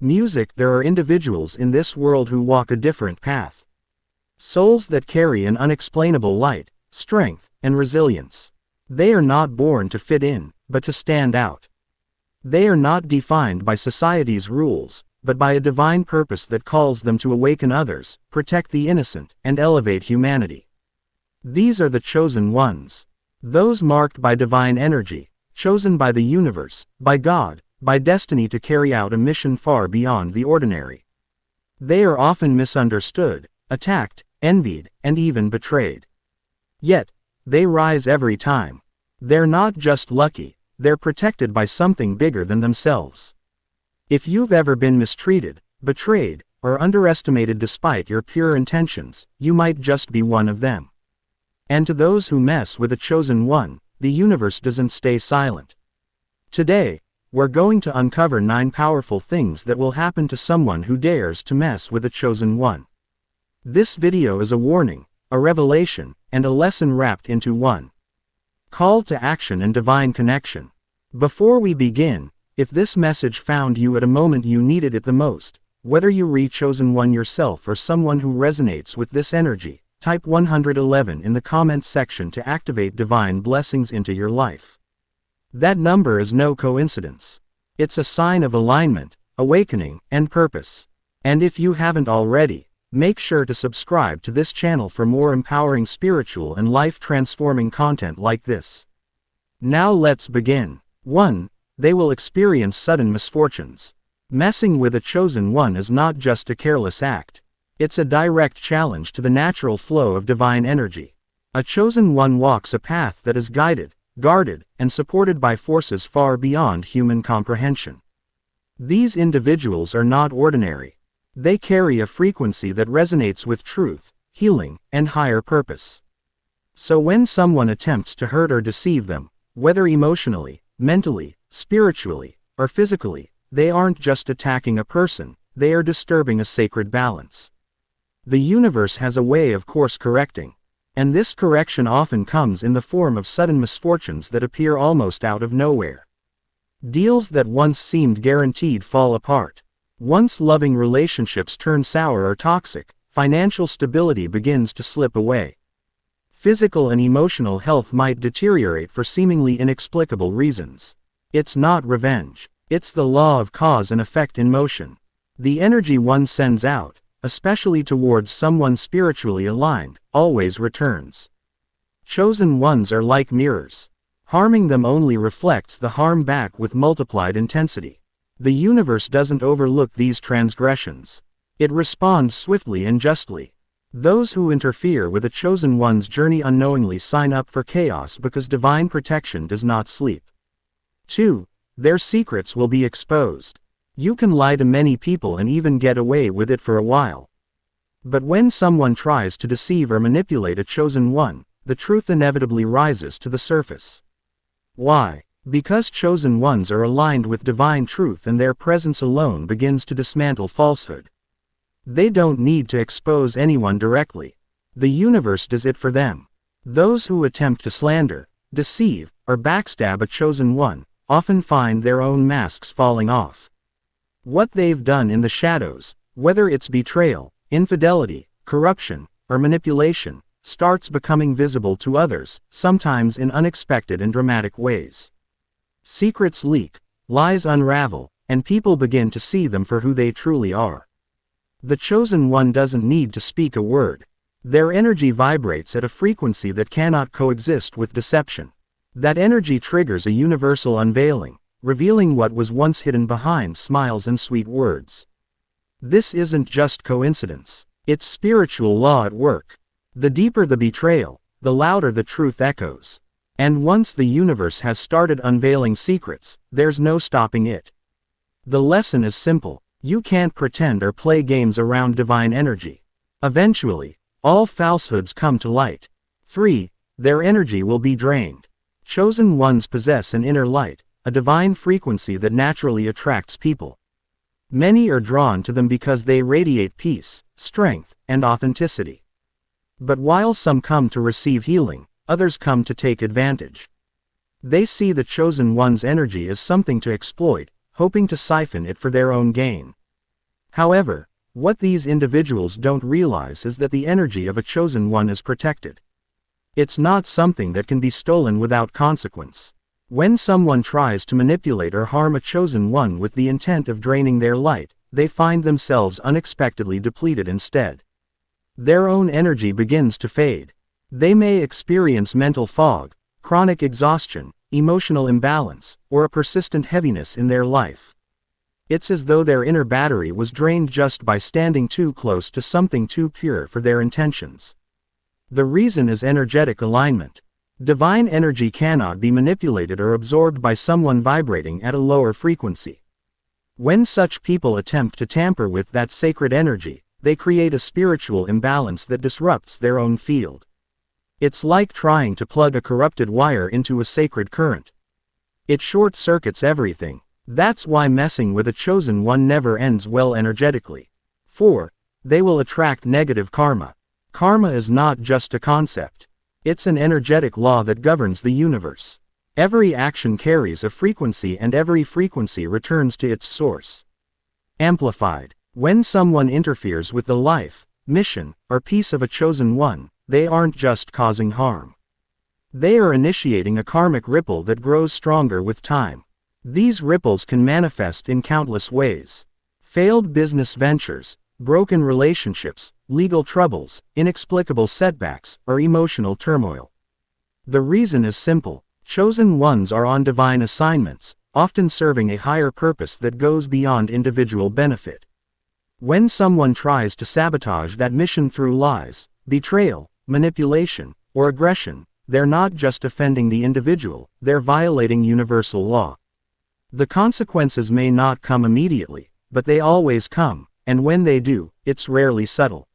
Music. There are individuals in this world who walk a different path. Souls that carry an unexplainable light, strength, and resilience. They are not born to fit in, but to stand out. They are not defined by society's rules, but by a divine purpose that calls them to awaken others, protect the innocent, and elevate humanity. These are the chosen ones. Those marked by divine energy, chosen by the universe, by God, by destiny to carry out a mission far beyond the ordinary. They are often misunderstood, attacked, envied, and even betrayed. Yet, they rise every time. They're not just lucky, they're protected by something bigger than themselves. If you've ever been mistreated, betrayed, or underestimated despite your pure intentions, you might just be one of them. And to those who mess with a chosen one, the universe doesn't stay silent. Today, we're going to uncover 9 powerful things that will happen to someone who dares to mess with a chosen one. This video is a warning, a revelation, and a lesson wrapped into one. Call to action and divine connection. Before we begin, if this message found you at a moment you needed it the most, whether you re chosen one yourself or someone who resonates with this energy, type 111 in the comments section to activate divine blessings into your life. That number is no coincidence. It's a sign of alignment, awakening, and purpose. And if you haven't already, make sure to subscribe to this channel for more empowering spiritual and life-transforming content like this. Now let's begin. 1. They will experience sudden misfortunes. Messing with a chosen one is not just a careless act. It's a direct challenge to the natural flow of divine energy. A chosen one walks a path that is guided, guarded, and supported by forces far beyond human comprehension. These individuals are not ordinary. They carry a frequency that resonates with truth, healing, and higher purpose. So when someone attempts to hurt or deceive them, whether emotionally, mentally, spiritually, or physically, they aren't just attacking a person, they are disturbing a sacred balance. The universe has a way of course correcting. And this correction often comes in the form of sudden misfortunes that appear almost out of nowhere. Deals that once seemed guaranteed fall apart. Once loving relationships turn sour or toxic, financial stability begins to slip away. Physical and emotional health might deteriorate for seemingly inexplicable reasons. It's not revenge. It's the law of cause and effect in motion. The energy one sends out, especially towards someone spiritually aligned, always returns. Chosen ones are like mirrors. Harming them only reflects the harm back with multiplied intensity. The universe doesn't overlook these transgressions. It responds swiftly and justly. Those who interfere with a chosen one's journey unknowingly sign up for chaos because divine protection does not sleep. 2. Their secrets will be exposed. You can lie to many people and even get away with it for a while. But when someone tries to deceive or manipulate a chosen one, the truth inevitably rises to the surface. Why? Because chosen ones are aligned with divine truth and their presence alone begins to dismantle falsehood. They don't need to expose anyone directly. The universe does it for them. Those who attempt to slander, deceive, or backstab a chosen one, often find their own masks falling off. What they've done in the shadows, whether it's betrayal, infidelity, corruption, or manipulation, starts becoming visible to others, sometimes in unexpected and dramatic ways. Secrets leak, lies unravel, and people begin to see them for who they truly are. The chosen one doesn't need to speak a word. Their energy vibrates at a frequency that cannot coexist with deception. That energy triggers a universal unveiling, revealing what was once hidden behind smiles and sweet words. This isn't just coincidence. It's spiritual law at work. The deeper the betrayal, the louder the truth echoes. And once the universe has started unveiling secrets, there's no stopping it. The lesson is simple. You can't pretend or play games around divine energy. Eventually, all falsehoods come to light. 3. Their energy will be drained. Chosen ones possess an inner light, a divine frequency that naturally attracts people. Many are drawn to them because they radiate peace, strength, and authenticity. But while some come to receive healing, others come to take advantage. They see the chosen one's energy as something to exploit, hoping to siphon it for their own gain. However, what these individuals don't realize is that the energy of a chosen one is protected. It's not something that can be stolen without consequence. When someone tries to manipulate or harm a chosen one with the intent of draining their light, they find themselves unexpectedly depleted instead. Their own energy begins to fade. They may experience mental fog, chronic exhaustion, emotional imbalance, or a persistent heaviness in their life. It's as though their inner battery was drained just by standing too close to something too pure for their intentions. The reason is energetic alignment. Divine energy cannot be manipulated or absorbed by someone vibrating at a lower frequency. When such people attempt to tamper with that sacred energy, they create a spiritual imbalance that disrupts their own field. It's like trying to plug a corrupted wire into a sacred current. It short-circuits everything. That's why messing with a chosen one never ends well energetically. 4. They will attract negative karma. Karma is not just a concept. It's an energetic law that governs the universe. Every action carries a frequency and every frequency returns to its source. Amplified. When someone interferes with the life, mission, or peace of a chosen one, they aren't just causing harm. They are initiating a karmic ripple that grows stronger with time. These ripples can manifest in countless ways. Failed business ventures, broken relationships, legal troubles, inexplicable setbacks, or emotional turmoil. The reason is simple. Chosen ones are on divine assignments, often serving a higher purpose that goes beyond individual benefit. When someone tries to sabotage that mission through lies, betrayal, manipulation, or aggression, they're not just offending the individual, they're violating universal law. The consequences may not come immediately, but they always come, and when they do, it's rarely subtle.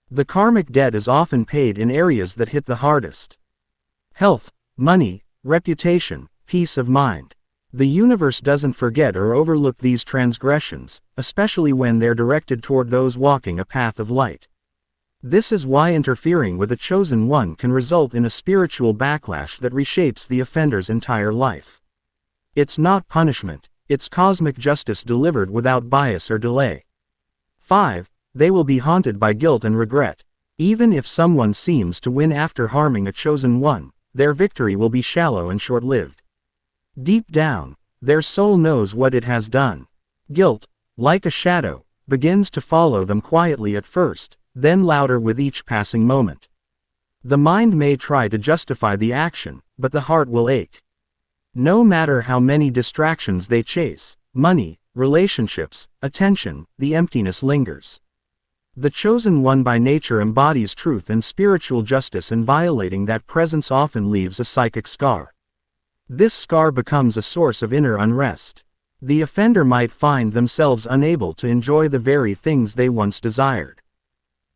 The karmic debt is often paid in areas that hit the hardest. Health, money, reputation, peace of mind. The universe doesn't forget or overlook these transgressions, especially when they're directed toward those walking a path of light. This is why interfering with a chosen one can result in a spiritual backlash that reshapes the offender's entire life. It's not punishment, it's cosmic justice delivered without bias or delay. 5. They will be haunted by guilt and regret. Even if someone seems to win after harming a chosen one, their victory will be shallow and short-lived. Deep down, their soul knows what it has done. Guilt, like a shadow, begins to follow them quietly at first, then louder with each passing moment. The mind may try to justify the action, but the heart will ache. No matter how many distractions they chase, money, relationships, attention, the emptiness lingers. The chosen one by nature embodies truth and spiritual justice, and violating that presence often leaves a psychic scar. This scar becomes a source of inner unrest. The offender might find themselves unable to enjoy the very things they once desired.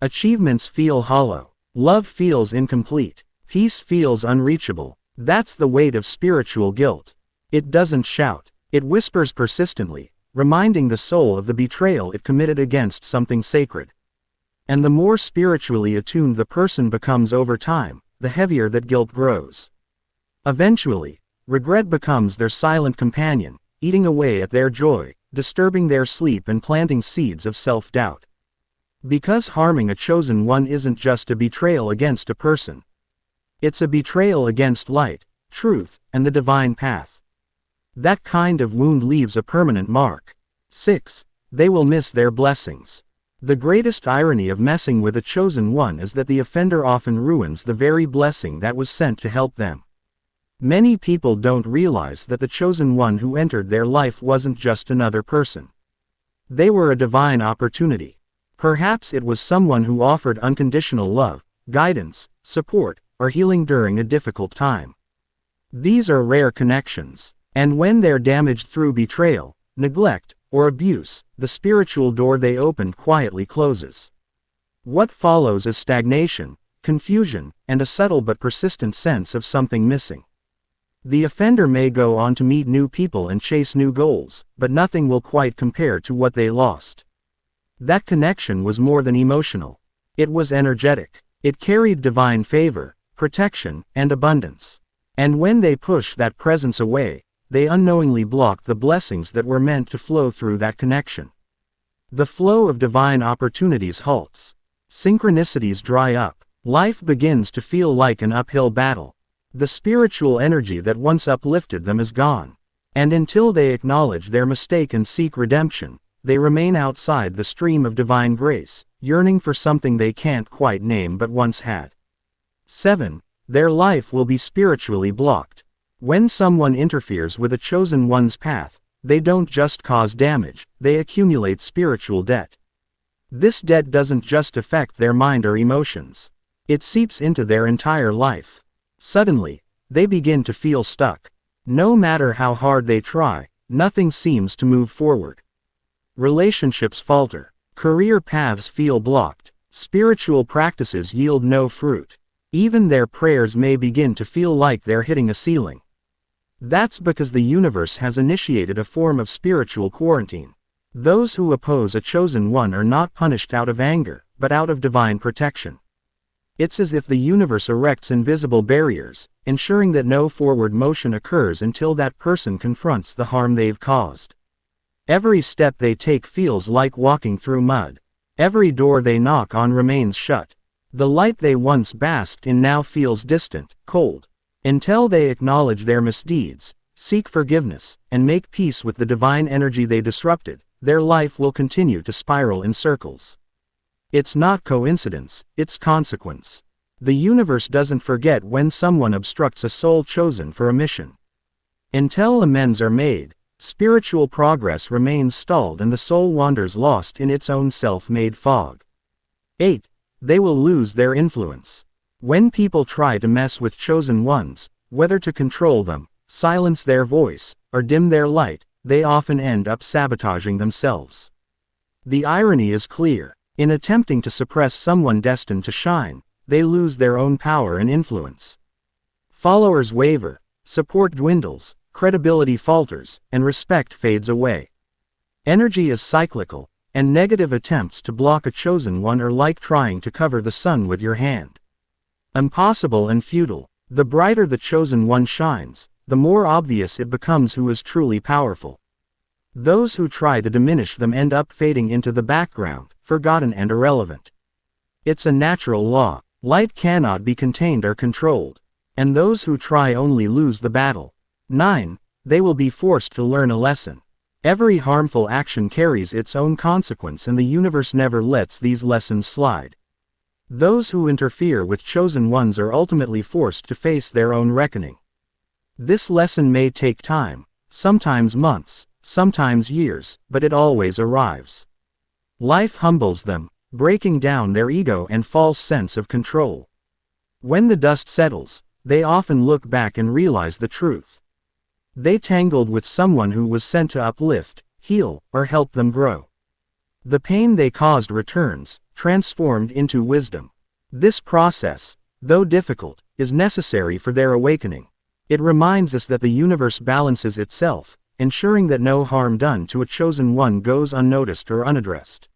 Achievements feel hollow. Love feels incomplete. Peace feels unreachable. That's the weight of spiritual guilt. It doesn't shout. It whispers persistently, reminding the soul of the betrayal it committed against something sacred. And the more spiritually attuned the person becomes over time, the heavier that guilt grows. Eventually, regret becomes their silent companion, eating away at their joy, disturbing their sleep and planting seeds of self-doubt. Because harming a chosen one isn't just a betrayal against a person. It's a betrayal against light, truth, and the divine path. That kind of wound leaves a permanent mark. 6. They will miss their blessings. The greatest irony of messing with a chosen one is that the offender often ruins the very blessing that was sent to help them. Many people don't realize that the chosen one who entered their life wasn't just another person. They were a divine opportunity. Perhaps it was someone who offered unconditional love, guidance, support, or healing during a difficult time. These are rare connections, and when they're damaged through betrayal, neglect, or abuse, the spiritual door they opened quietly closes. What follows is stagnation, confusion, and a subtle but persistent sense of something missing. The offender may go on to meet new people and chase new goals, but nothing will quite compare to what they lost. That connection was more than emotional. It was energetic. It carried divine favor, protection, and abundance. And when they push that presence away, they unknowingly block the blessings that were meant to flow through that connection. The flow of divine opportunities halts. Synchronicities dry up. Life begins to feel like an uphill battle. The spiritual energy that once uplifted them is gone. And until they acknowledge their mistake and seek redemption, they remain outside the stream of divine grace, yearning for something they can't quite name but once had. 7. Their life will be spiritually blocked. When someone interferes with a chosen one's path, they don't just cause damage, they accumulate spiritual debt. This debt doesn't just affect their mind or emotions. It seeps into their entire life. Suddenly, they begin to feel stuck. No matter how hard they try, nothing seems to move forward. Relationships falter. Career paths feel blocked. Spiritual practices yield no fruit. Even their prayers may begin to feel like they're hitting a ceiling. That's because the universe has initiated a form of spiritual quarantine. Those who oppose a chosen one are not punished out of anger, but out of divine protection. It's as if the universe erects invisible barriers, ensuring that no forward motion occurs until that person confronts the harm they've caused. Every step they take feels like walking through mud. Every door they knock on remains shut. The light they once basked in now feels distant, cold. Until they acknowledge their misdeeds, seek forgiveness, and make peace with the divine energy they disrupted, their life will continue to spiral in circles. It's not coincidence, it's consequence. The universe doesn't forget when someone obstructs a soul chosen for a mission. Until amends are made, spiritual progress remains stalled and the soul wanders lost in its own self-made fog. 8. They will lose their influence. When people try to mess with chosen ones, whether to control them, silence their voice, or dim their light, they often end up sabotaging themselves. The irony is clear. In attempting to suppress someone destined to shine, they lose their own power and influence. Followers waver, support dwindles, credibility falters, and respect fades away. Energy is cyclical, and negative attempts to block a chosen one are like trying to cover the sun with your hand. Impossible and futile. The brighter the chosen one shines, the more obvious it becomes who is truly powerful. Those who try to diminish them end up fading into the background, forgotten and irrelevant. It's a natural law. Light cannot be contained or controlled. And those who try only lose the battle. 9. They will be forced to learn a lesson. Every harmful action carries its own consequence and the universe never lets these lessons slide. Those who interfere with chosen ones are ultimately forced to face their own reckoning. This lesson may take time, sometimes months, sometimes years, but it always arrives. Life humbles them, breaking down their ego and false sense of control. When the dust settles, they often look back and realize the truth. They tangled with someone who was sent to uplift, heal, or help them grow. The pain they caused returns, transformed into wisdom. This process, though difficult, is necessary for their awakening. It reminds us that the universe balances itself, ensuring that no harm done to a chosen one goes unnoticed or unaddressed.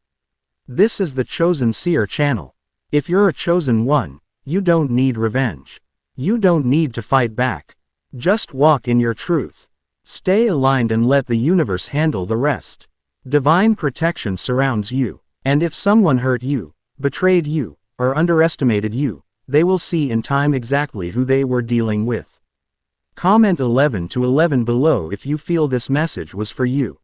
This is the Chosen Seer channel. If you're a chosen one, you don't need revenge. You don't need to fight back. Just walk in your truth. Stay aligned and let the universe handle the rest. Divine protection surrounds you. And if someone hurt you, betrayed you, or underestimated you, they will see in time exactly who they were dealing with. Comment 11 to 11 below if you feel this message was for you.